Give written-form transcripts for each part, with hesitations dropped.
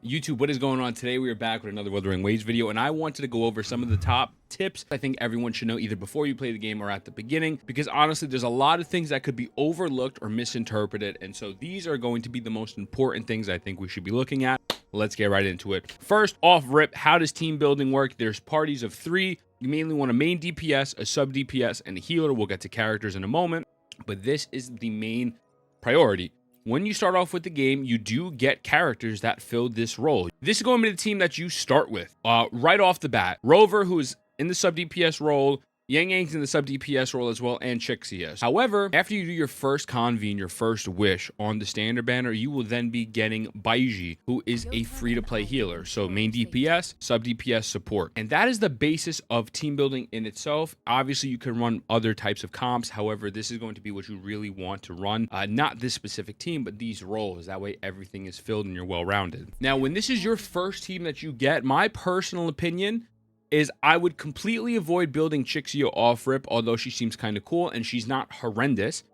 YouTube, what is going on? Today we are back with another Wuthering Waves video, and I wanted to go over some of the top tips I think everyone should know either before you play the game or at the beginning, because honestly there's a lot of things that could be overlooked or misinterpreted, and so these are going to be the most important things I think we should be looking at. Let's get right into it. First off rip, how does team building work? There's parties of 3. You mainly want a main DPS, a sub DPS, and a healer. We'll get to characters in a moment, but this is the main priority. When you start off with the game, you do get characters that fill this role. This is going to be the team that you start with right off the bat. Rover, who is in the sub DPS role, Yang Yang's in the sub DPS role as well, and Chixia. However, after you do your first convene, your first wish on the standard banner, you will then be getting Baiji, who is a free-to-play healer. So main DPS, sub DPS support. And that is the basis of team building in itself. Obviously, you can run other types of comps. However, this is going to be what you really want to run. Not this specific team, but these roles. That way everything is filled and you're well-rounded. Now, when this is your first team that you get, my personal opinion is I would completely avoid building Chixia off rip, although she seems kind of cool and she's not horrendous,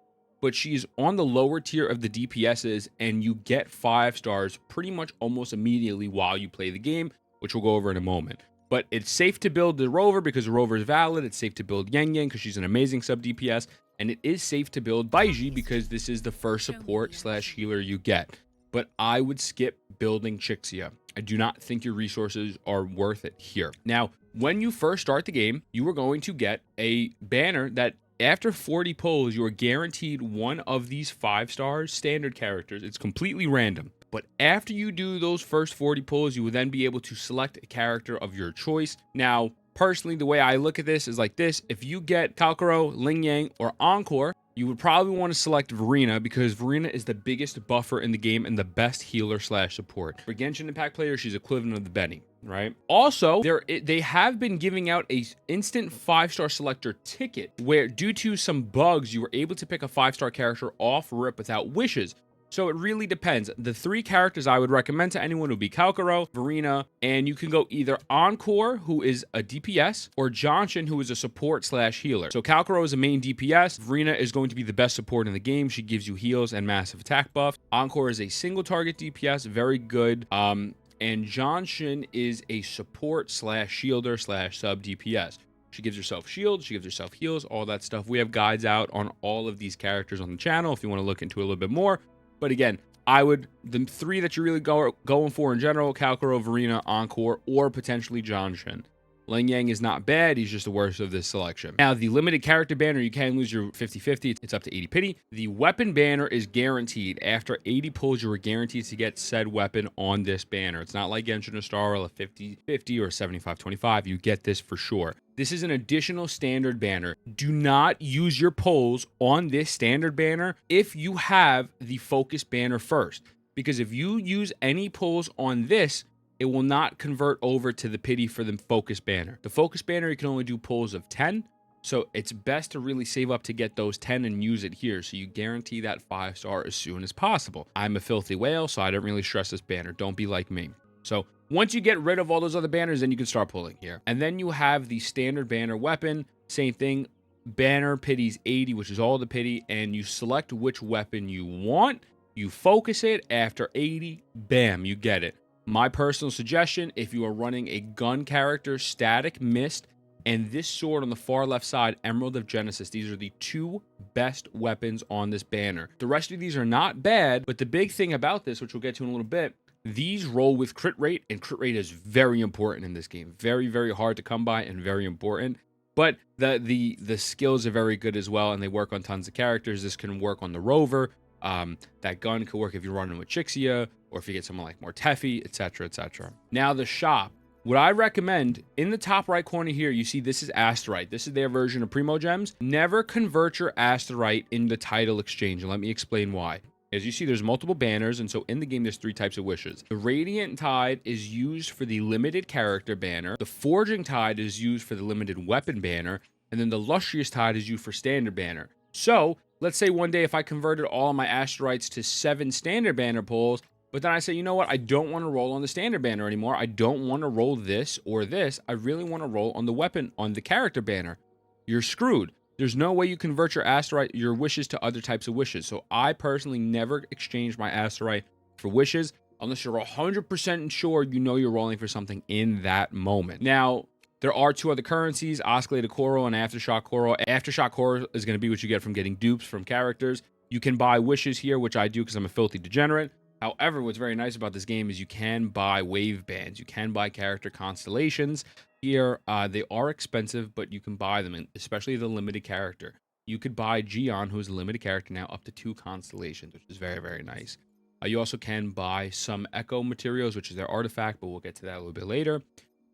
but she's on the lower tier of the DPSs and you get 5 stars pretty much almost immediately while you play the game, which we'll go over in a moment. But it's safe to build the Rover because the Rover is valid. It's safe to build Yang Yang because she's an amazing sub DPS, and it is safe to build Baiji because this is the first support / healer you get. But I would skip building Chixia. I do not think your resources are worth it here. Now, when you first start the game, you are going to get a banner that after 40 pulls, you are guaranteed one of these 5-star standard characters. It's completely random. But after you do those first 40 pulls, you will then be able to select a character of your choice. Now, personally, the way I look at this is like this. If you get Kalkaro, Ling Yang, or Encore, you would probably want to select Verena because Verena is the biggest buffer in the game and the best healer / support. For Genshin Impact players, she's equivalent of the Benny, right? Also, they have been giving out a instant 5-star selector ticket where due to some bugs, you were able to pick a 5-star character off rip without wishes. So it really depends. The 3 characters I would recommend to anyone would be Kalkaro, Verena, and you can go either Encore, who is a DPS, or Johnson, who is a support / healer. So Kalkaro is a main DPS. Verena is going to be the best support in the game. She gives you heals and massive attack buffs. Encore is a single target DPS, very good. And Johnson is a support / shielder / sub DPS. She gives herself shield, she gives herself heals, all that stuff. We have guides out on all of these characters on the channel if you want to look into it a little bit more. But again, the 3 that you're really going for in general, Kalkaro, Verena, Encore, or potentially Johnson. Ling Yang is not bad, he's just the worst of this selection. Now, the limited character banner, you can lose your 50-50, it's up to 80 pity. The weapon banner is guaranteed. After 80 pulls, you are guaranteed to get said weapon on this banner. It's not like Genshin or Star, a 50-50 or 75-25, you get this for sure. This is an additional standard banner. Do not use your pulls on this standard banner if you have the focus banner first, because if you use any pulls on this, it will not convert over to the pity for the focus banner. The focus banner, you can only do pulls of 10. So it's best to really save up to get those 10 and use it here. So you guarantee that 5-star as soon as possible. I'm a filthy whale, so I don't really stress this banner. Don't be like me. So once you get rid of all those other banners, then you can start pulling here. And then you have the standard banner weapon. Same thing. Banner pities 80, which is all the pity. And you select which weapon you want. You focus it. After 80, bam, you get it. My personal suggestion, if you are running a gun character, Static Mist, and this sword on the far left side, Emerald of Genesis, these are the 2 best weapons on this banner. The rest of these are not bad, but the big thing about this, which we'll get to in a little bit, these roll with crit rate, and crit rate is very important in this game. Very, very hard to come by and very important. But the skills are very good as well, and they work on tons of characters. This can work on the Rover. That gun could work if you're running with Chixia, or if you get someone like Mortefi, etc., etc. Now, the shop. What I recommend, in the top right corner here, you see this is ASTERITE. This is their version of Primo Gems. Never convert your ASTERITE into title exchange, and let me explain why. As you see, there's multiple banners, and so in the game, there's 3 types of wishes. The Radiant Tide is used for the limited character banner. The Forging Tide is used for the limited weapon banner. And then the Lustrous Tide is used for standard banner. So, let's say one day if I converted all of my ASTERITEs to 7 standard banner pulls, but then I say, you know what? I don't want to roll on the standard banner anymore. I don't want to roll this or this. I really want to roll on the weapon, on the character banner. You're screwed. There's no way you convert your ASTERITE, your wishes to other types of wishes. So I personally never exchange my ASTERITE for wishes. unless you're 100% sure you know you're rolling for something in that moment. Now, there are 2 other currencies, Oscillated Coral and Aftershock Coral. Aftershock Coral is going to be what you get from getting dupes from characters. You can buy wishes here, which I do because I'm a filthy degenerate. However, what's very nice about this game is you can buy wave bands. You can buy character constellations. Here, they are expensive, but you can buy them, especially the limited character. You could buy Gion, who's a limited character now, up to 2 constellations, which is very, very nice. You also can buy some Echo materials, which is their artifact, but we'll get to that a little bit later.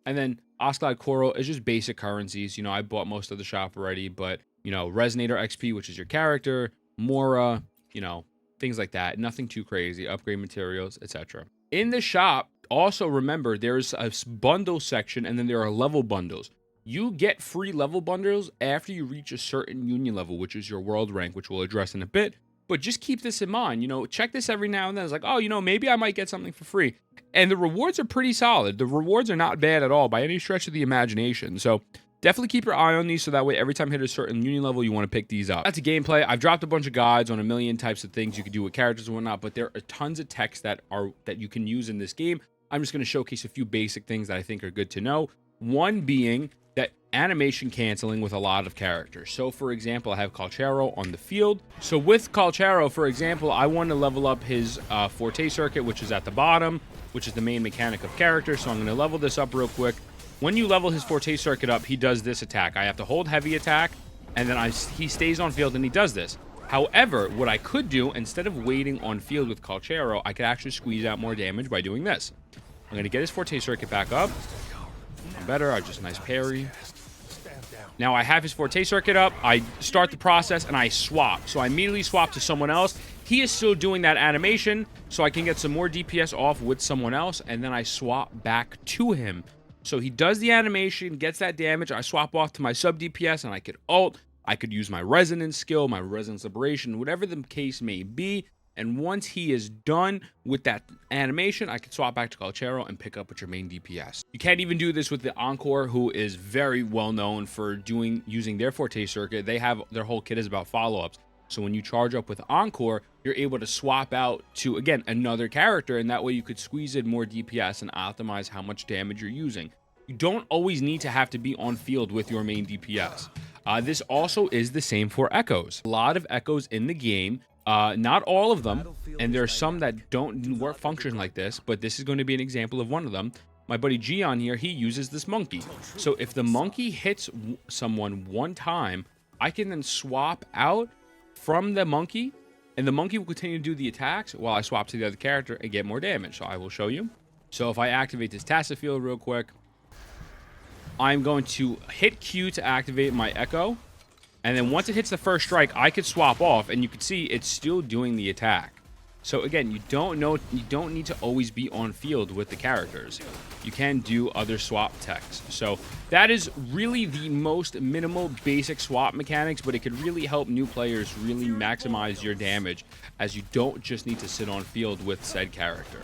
And then Oscillated Coral is just basic currencies. You know, I bought most of the shop already, but, you know, Resonator XP, which is your character, Mora, you know, things like that. Nothing too crazy. Upgrade materials, etc. In the shop, also remember, there's a bundle section, and then there are level bundles. You get free level bundles after you reach a certain union level, which is your world rank, which we'll address in a bit. But just keep this in mind, you know, check this every now and then. It's like, oh, you know, maybe I might get something for free. And the rewards are pretty solid. The rewards are not bad at all by any stretch of the imagination. So definitely keep your eye on these so that way every time you hit a certain union level, you want to pick these up. That's a gameplay. I've dropped a bunch of guides on a million types of things you can do with characters and whatnot, but there are tons of text that you can use in this game. I'm just going to showcase a few basic things that I think are good to know. One being that animation canceling with a lot of characters. So for example, I have Concerto on the field. So with Concerto, for example, I want to level up his Forte circuit, which is at the bottom, which is the main mechanic of character. So I'm going to level this up real quick. When you level his Forte circuit up, he does this attack. I have to hold heavy attack, and then he stays on field and he does this. However, what I could do, instead of waiting on field with Concerto, I could actually squeeze out more damage by doing this. I'm going to get his Forte circuit back up. I'm better. I just nice parry. Now I have his Forte circuit up. I start the process and I swap. So I immediately swap to someone else. He is still doing that animation, so I can get some more DPS off with someone else, and then I swap back to him. So he does the animation, gets that damage. I swap off to my sub DPS, and I could ult. I could use my resonance skill, my resonance liberation, whatever the case may be. And once he is done with that animation, I can swap back to Concerto and pick up with your main DPS. You can't even do this with the Encore, who is very well known for using their Forte circuit. They have their whole kit is about follow-ups. So when you charge up with Encore, you're able to swap out to, again, another character, and that way you could squeeze in more DPS and optimize how much damage you're using. You don't always need to have to be on field with your main DPS. This also is the same for Echoes. A lot of Echoes in the game. Not all of them, and there are some that don't work function like this, but this is going to be an example of one of them. My buddy Gion here, he uses this monkey. So if the monkey hits someone one time, I can then swap out from the monkey, and the monkey will continue to do the attacks while I swap to the other character and get more damage. So I will show you. So if I activate this Tacet field real quick, I'm going to hit Q to activate my Echo. And then once it hits the first strike, I could swap off, and you can see it's still doing the attack. So again, you don't need to always be on field with the characters. You can do other swap techs. So that is really the most minimal basic swap mechanics, but it could really help new players really maximize your damage, as you don't just need to sit on field with said character.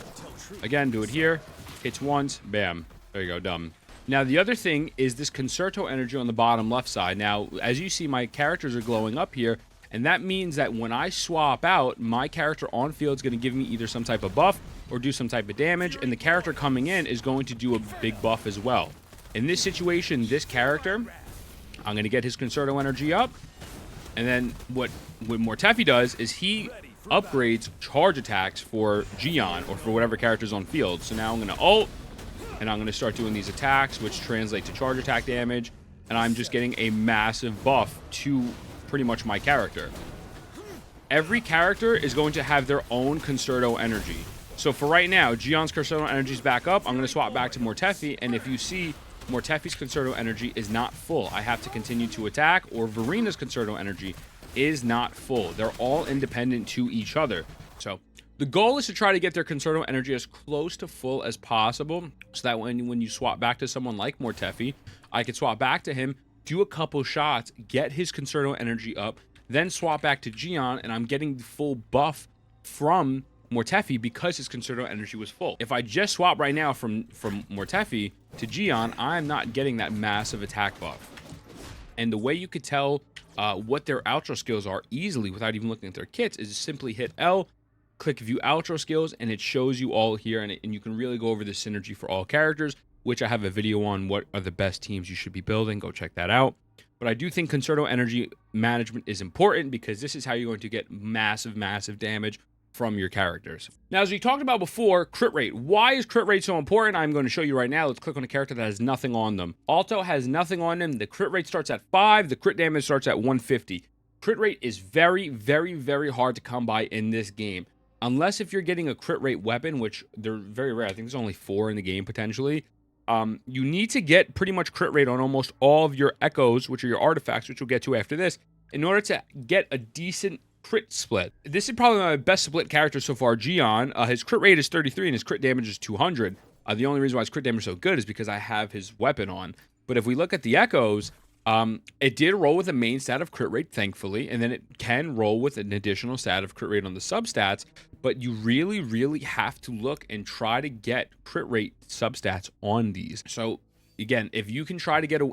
Again, do it here. Hits once, bam. There you go, done. Now, the other thing is this Concerto energy on the bottom left side. Now, as you see, my characters are glowing up here, and that means that when I swap out, my character on field is going to give me either some type of buff or do some type of damage, and the character coming in is going to do a big buff as well. In this situation, this character, I'm going to get his Concerto energy up, and then what Mortefi does is he upgrades charge attacks for Gion or for whatever character's on field. So now I'm going to ult, and I'm going to start doing these attacks, which translate to charge attack damage, and I'm just getting a massive buff to pretty much my character. Every character is going to have their own Concerto energy. So for right now, Gion's Concerto energy is back up. I'm going to swap back to Mortefi, and if you see, Mortefi's Concerto energy is not full. I have to continue to attack, or Verina's Concerto energy is not full. They're all independent to each other. So the goal is to try to get their Concerto energy as close to full as possible, so that when you swap back to someone like Mortefi, I can swap back to him, do a couple shots, get his Concerto energy up, then swap back to Gion, and I'm getting the full buff from Mortefi because his Concerto energy was full. If I just swap right now from Mortefi to Gion, I'm not getting that massive attack buff. And the way you could tell what their outro skills are easily without even looking at their kits is simply hit L, click view outro skills, and it shows you all here, and you can really go over the synergy for all characters, which I have a video on what are the best teams you should be building. Go check that out. But I do think Concerto energy management is important because this is how you're going to get massive damage from your characters. Now, as we talked about before, crit rate. Why is crit rate so important? I'm going to show you right now. Let's click on a character that has nothing on them. Alto has nothing on them. The crit rate starts at 5. The crit damage starts at 150. Crit rate is very hard to come by in this game. Unless if you're getting a crit rate weapon, which they're very rare. I think there's only 4 in the game potentially. You need to get pretty much crit rate on almost all of your echoes, which are your artifacts, which we'll get to after this, in order to get a decent crit split. This is probably my best split character so far, Gian. His crit rate is 33 and his crit damage is 200. The only reason why his crit damage is so good is because I have his weapon on. But if we look at the echoes, it did roll with a main stat of crit rate, thankfully, and then it can roll with an additional stat of crit rate on the substats, but you really have to look and try to get crit rate substats on these. So again, if you can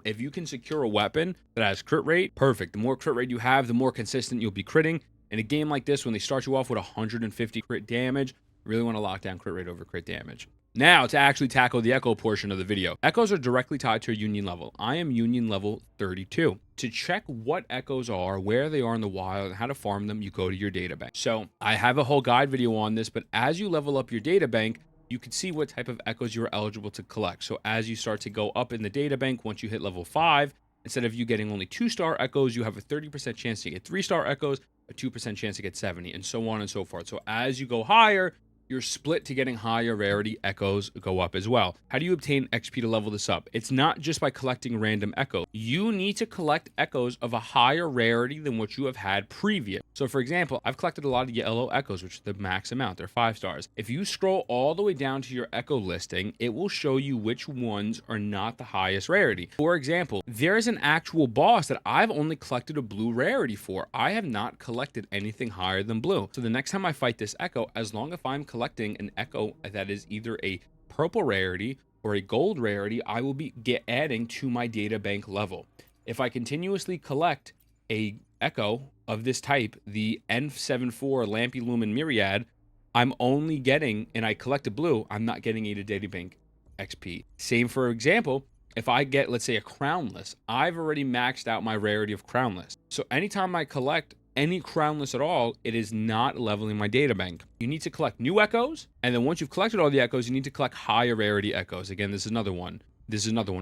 if you can secure a weapon that has crit rate, perfect. The more crit rate you have, the more consistent you'll be critting. In a game like this, when they start you off with 150 crit damage, you really want to lock down crit rate over crit damage. Now, to actually tackle the echo portion of the video. Echoes are directly tied to your union level. I am union level 32. To check what echoes are, where they are in the wild, and how to farm them, you go to your data bank. So I have a whole guide video on this, but as you level up your data bank, you can see what type of echoes you're eligible to collect. So as you start to go up in the data bank, once you hit level 5, instead of you getting only 2-star echoes, you have a 30% chance to get 3-star echoes, a 2% chance to get 70, and so on and so forth. So as you go higher, your split to getting higher rarity echoes go up as well. How do you obtain XP to level this up? It's not just by collecting random echoes. You need to collect echoes of a higher rarity than what you have had previous. So for example, I've collected a lot of yellow echoes, which is the max amount. They're 5 stars. If you scroll all the way down to your echo listing, it will show you which ones are not the highest rarity. For example, there's an actual boss that I've only collected a blue rarity for. I have not collected anything higher than blue. So the next time I fight this echo, as long as I'm collecting an echo that is either a purple rarity or a gold rarity, I will be adding to my data bank level. If I continuously collect a echo of this type, the N74 Lampy Lumen Myriad, I'm only getting, and I collect a blue, I'm not getting a data bank XP. Same for example, if I get, let's say, a crownless, I've already maxed out my rarity of crownless. So anytime I collect any crownless at all, it is not leveling my data bank. You need to collect new echoes, and then once you've collected all the echoes, you need to collect higher rarity echoes. Again, this is another one.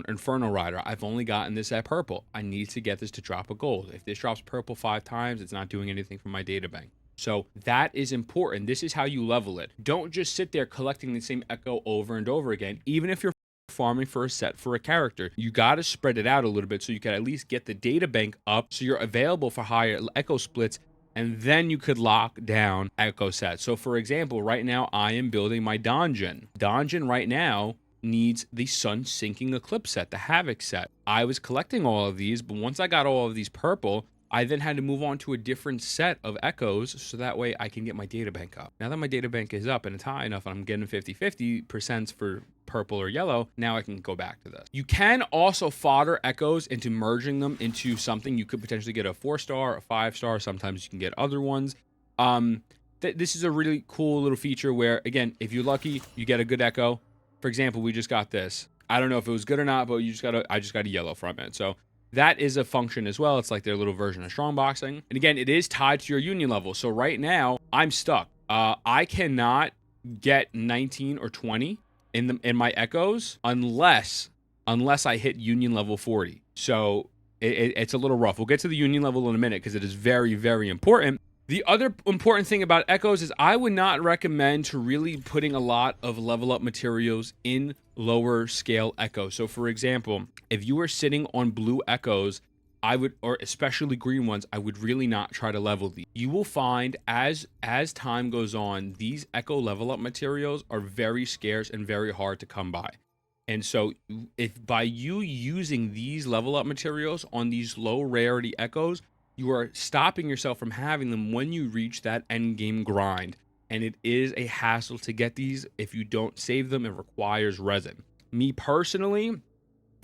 Inferno Rider. I've only gotten this at purple. I need to get this to drop a gold. If this drops purple 5 times, it's not doing anything for my data bank. So that is important. This is how you level it. Don't just sit there collecting the same echo over and over again. Even if you're farming for a set for a character, you got to spread it out a little bit so you can at least get the data bank up so you're available for higher echo splits, and then you could lock down echo sets. So for example, right now I am building my Donjon. Donjon right now needs the sun sinking eclipse set, the Havoc set. I was collecting all of these, but once I got all of these purple, I then had to move on to a different set of echoes so that way I can get my data bank up. Now that my data bank is up and it's high enough and I'm getting 50-50% for purple or yellow, now I can go back to this. You can also fodder echoes into merging them into something. You could potentially get a 4-star, a 5-star. Sometimes you can get other ones. This is a really cool little feature where, again, if you're lucky, you get a good echo. For example, we just got this. I don't know if it was good or not, but I just got a yellow from it. So that is a function as well. It's like their little version of strongboxing. And again, it is tied to your union level. So right now, I'm stuck. I cannot get 19 or 20 in my echoes unless I hit union level 40. So it's a little rough. We'll get to the union level in a minute because it is very important. The other important thing about echoes is I would not recommend to really putting a lot of level up materials in lower scale echoes. So for example, if you were sitting on blue echoes, I would, or especially green ones, I would really not try to level these. You will find as time goes on, these echo level up materials are very scarce and very hard to come by. And so if by you using these level up materials on these low rarity echoes, you are stopping yourself from having them when you reach that end game grind. And it is a hassle to get these. If you don't save them, it requires resin. Me personally,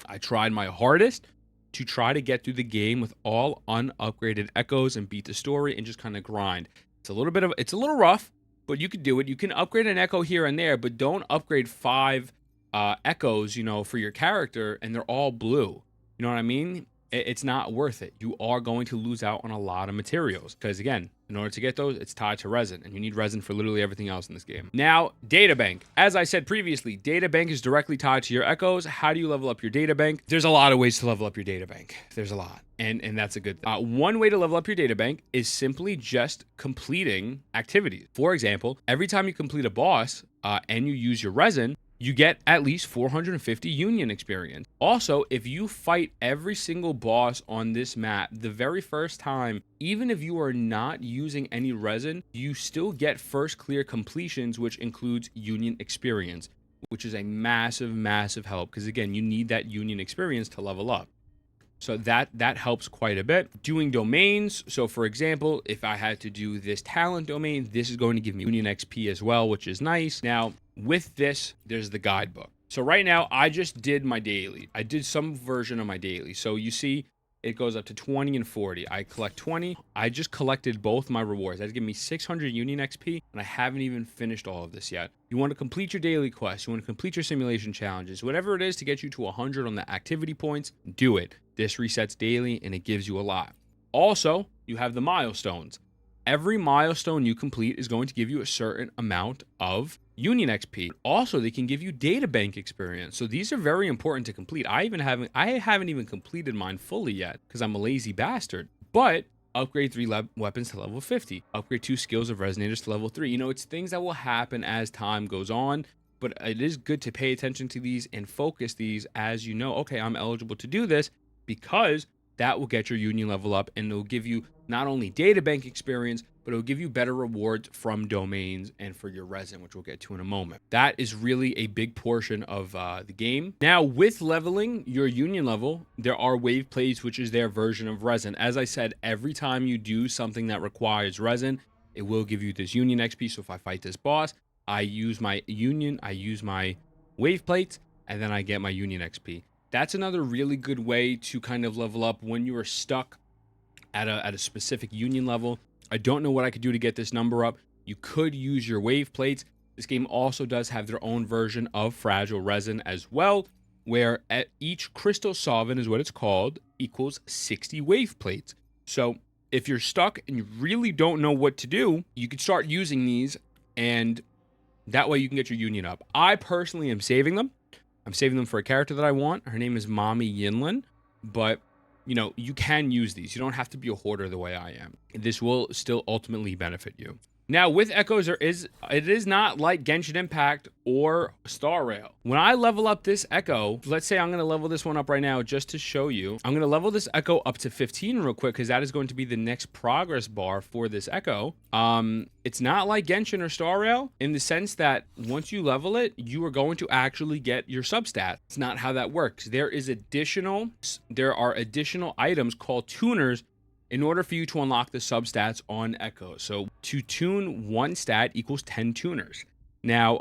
I tried my hardest to try to get through the game with all unupgraded echoes and beat the story and just kind of grind. It's a little rough, but you could do it. You can upgrade an echo here and there, but don't upgrade 5 echoes, you know, for your character, and they're all blue. You know what I mean? It's not worth it. You are going to lose out on a lot of materials because, again, in order to get those, it's tied to resin, and you need resin for literally everything else in this game. Now, data bank. As I said previously, data bank is directly tied to your echoes. How do you level up your data bank? There's a lot of ways to level up your data bank. There's a lot, and that's a good thing. One way to level up your data bank is simply just completing activities. For example, every time you complete a boss and you use your resin, you get at least 450 union experience. Also, if you fight every single boss on this map the very first time, even if you are not using any resin, you still get first clear completions, which includes union experience, which is a massive, massive help because, again, you need that union experience to level up. So that helps quite a bit. Doing domains. So for example, if I had to do this talent domain, this is going to give me union XP as well, which is nice. Now, with this, there's the guidebook. So right now, I just did my daily. I did some version of my daily. So you see, it goes up to 20 and 40. I collect 20. I just collected both my rewards. That's giving me 600 union XP, and I haven't even finished all of this yet. You want to complete your daily quests. You want to complete your simulation challenges. Whatever it is to get you to 100 on the activity points, do it. This resets daily, and it gives you a lot. Also, you have the milestones. Every milestone you complete is going to give you a certain amount of union XP. Also, they can give you data bank experience. So these are very important to complete. I haven't even completed mine fully yet because I'm a lazy bastard. But upgrade 3 weapons to level 50. Upgrade 2 skills of resonators to level 3. You know, it's things that will happen as time goes on. But it is good to pay attention to these and focus these as you know, okay, I'm eligible to do this, because that will get your union level up, and it'll give you not only data bank experience, but it'll give you better rewards from domains and for your resin, which we'll get to in a moment. That is really a big portion of the game. Now, with leveling your union level, there are Waveplates, which is their version of resin. As I said, every time you do something that requires resin, it will give you this union XP. So if I fight this boss, I use my union, I use my Waveplates, and then I get my union XP. That's another really good way to kind of level up when you are stuck at a specific union level. I don't know what I could do to get this number up. You could use your wave plates. This game also does have their own version of fragile resin as well, where at each crystal solvent is what it's called, equals 60 wave plates. So if you're stuck and you really don't know what to do, you could start using these, and that way you can get your union up. I personally am saving them. I'm saving them for a character that I want. Her name is Mommy Yinlin, but you know, you can use these. You don't have to be a hoarder the way I am. This will still ultimately benefit you. Now, with Echoes, it is not like Genshin Impact or Star Rail. When I level up this Echo, let's say I'm going to level this one up right now just to show you. I'm going to level this Echo up to 15 real quick because that is going to be the next progress bar for this Echo. It's not like Genshin or Star Rail in the sense that once you level it, you are going to actually get your substats. It's not how that works. There are additional items called tuners in order for you to unlock the substats on Echo. So to tune one stat equals 10 tuners. Now,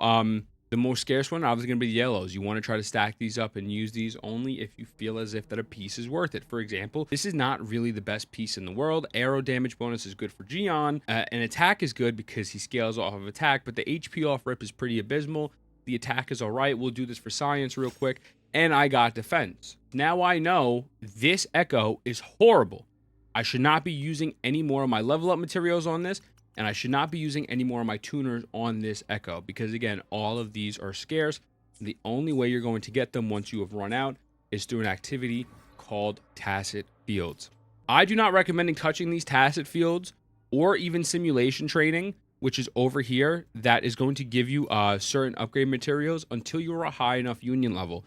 the most scarce one obviously going to be the yellows. You want to try to stack these up and use these only if you feel as if that a piece is worth it. For example, this is not really the best piece in the world. Arrow damage bonus is good for Gion, and attack is good because he scales off of attack, but the HP off rip is pretty abysmal. The attack is all right. We'll do this for science real quick. And I got defense. Now I know this Echo is horrible. I should not be using any more of my level up materials on this, and I should not be using any more of my tuners on this Echo, because again, all of these are scarce. The only way you're going to get them once you have run out is through an activity called Tacet fields. I do not recommend touching these Tacet fields or even simulation training, which is over here, that is going to give you certain upgrade materials until you are a high enough union level.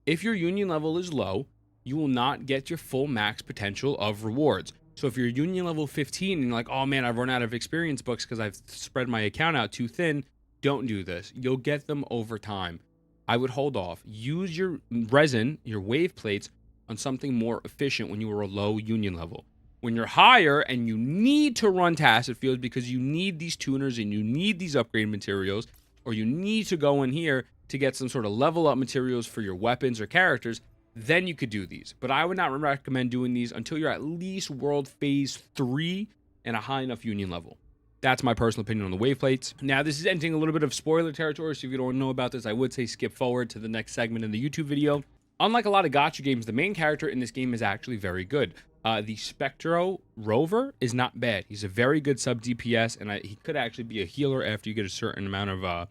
If your union level is low, you will not get your full max potential of rewards. So if you're union level 15 and you're like, oh man, I've run out of experience books because I've spread my account out too thin, don't do this. You'll get them over time. I would hold off. Use your resin, your wave plates, on something more efficient when you are a low union level. When you're higher and you need to run Tacet fields because you need these tuners and you need these upgrade materials, or you need to go in here to get some sort of level up materials for your weapons or characters, then you could do these. But I would not recommend doing these until you're at least World Phase 3 and a high enough union level. That's my personal opinion on the wave plates. Now, this is entering a little bit of spoiler territory, so if you don't know about this, I would say skip forward to the next segment in the YouTube video. Unlike a lot of gacha games, the main character in this game is actually very good. The Spectro Rover is not bad. He's a very good sub DPS, and he could actually be a healer after you get a certain amount of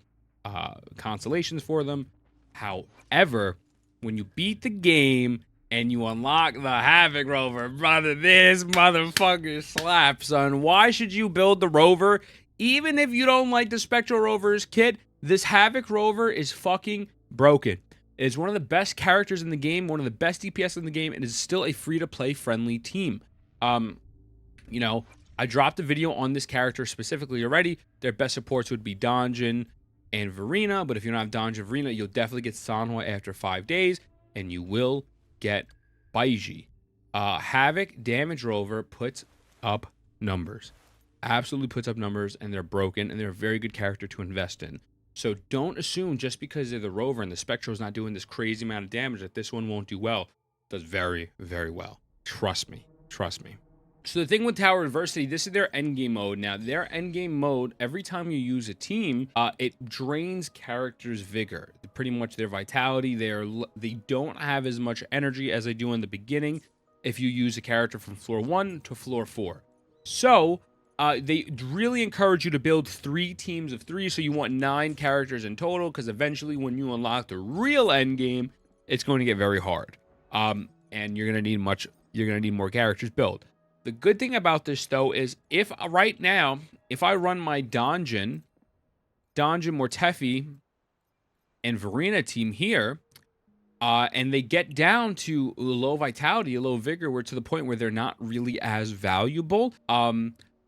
constellations for them. However, when you beat the game and you unlock the Havoc Rover, brother, this motherfucker slaps, son. Why should you build the Rover? Even if you don't like the Spectral Rover's kit, this Havoc Rover is fucking broken. It's one of the best characters in the game, one of the best DPS in the game, and is still a free-to-play friendly team. You know, I dropped a video on this character specifically already. Their best supports would be Donjin and Verena, but if you don't have Donjin Verena, you'll definitely get Sanhua after 5 days, and you will get Baiji. Havoc Damage Rover puts up numbers. Absolutely puts up numbers, and they're broken, and they're a very good character to invest in. So don't assume just because they're the Rover and the Spectro's not doing this crazy amount of damage that this one won't do well. It does very, very well. Trust me. Trust me. So the thing with Tower Adveristy, this is their endgame mode. Now, their endgame mode, every time you use a team, it drains characters' vigor. Pretty much their vitality. They don't have as much energy as they do in the beginning if you use a character from floor 1 to floor 4. So they really encourage you to build 3 teams of 3, so you want 9 characters in total, because eventually when you unlock the real end game, it's going to get very hard, and you're going to need more characters built. The good thing about this though is if right now, if I run my Donjin Mortefi and Verena team here, and they get down to low vitality, low vigor, we're to the point where they're not really as valuable,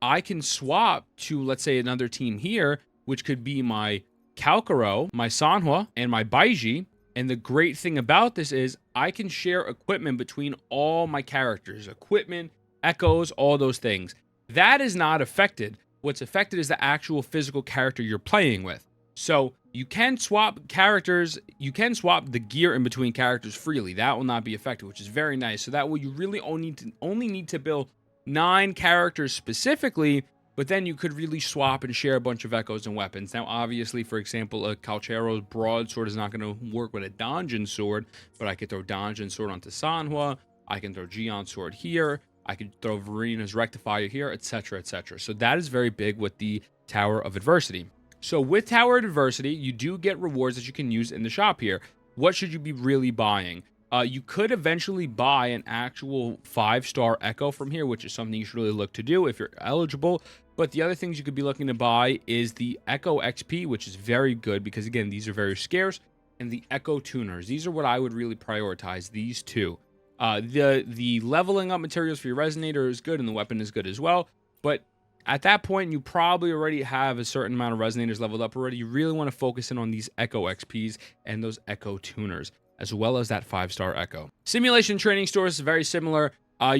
I can swap to, let's say, another team here, which could be my Kalkaro, my Sanhua, and my Baiji. And the great thing about this is I can share equipment between all my characters. Equipment, echoes, all those things. That is not affected. What's affected is the actual physical character you're playing with. So you can swap characters. You can swap the gear in between characters freely. That will not be affected, which is very nice. So that way you really only need to build 9 characters specifically, but then you could really swap and share a bunch of echoes and weapons. Now, obviously, for example, a Calchero's broadsword is not going to work with a Donjin sword, but I could throw Donjin sword onto Sanhua. I can throw Gion sword here. I could throw Verena's Rectifier here, etc., etc. So that is very big with the Tower of Adversity. So with Tower of Adversity, you do get rewards that you can use in the shop here. What should you be really buying? You could eventually buy an actual 5-star Echo from here, which is something you should really look to do if you're eligible. But the other things you could be looking to buy is the Echo XP, which is very good because, again, these are very scarce, and the Echo Tuners. These are what I would really prioritize, these two. The leveling up materials for your Resonator is good, and the weapon is good as well. But at that point, you probably already have a certain amount of Resonators leveled up already. You really want to focus in on these Echo XPs and those Echo Tuners, as well as that 5-star Echo. Simulation training stores is very similar. I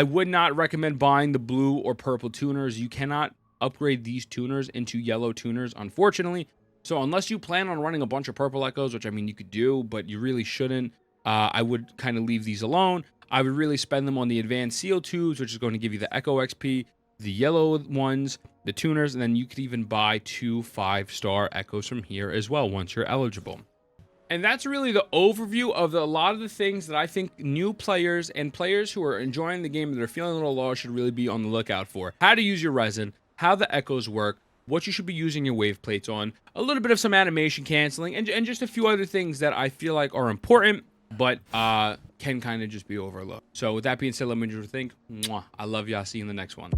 would not recommend buying the blue or purple tuners. You cannot upgrade these tuners into yellow tuners, unfortunately. So unless you plan on running a bunch of purple Echoes, which I mean you could do, but you really shouldn't, I would kind of leave these alone. I would really spend them on the advanced seal tubes, which is going to give you the Echo XP, the yellow ones, the tuners, and then you could even buy 2 5-star Echoes from here as well once you're eligible. And that's really the overview of a lot of the things that I think new players and players who are enjoying the game that are feeling a little lost should really be on the lookout for. How to use your resin, how the echoes work, what you should be using your wave plates on, a little bit of some animation canceling, and just a few other things that I feel like are important, but can kind of just be overlooked. So with that being said, let me know what you think. Mwah. I love y'all. See you in the next one.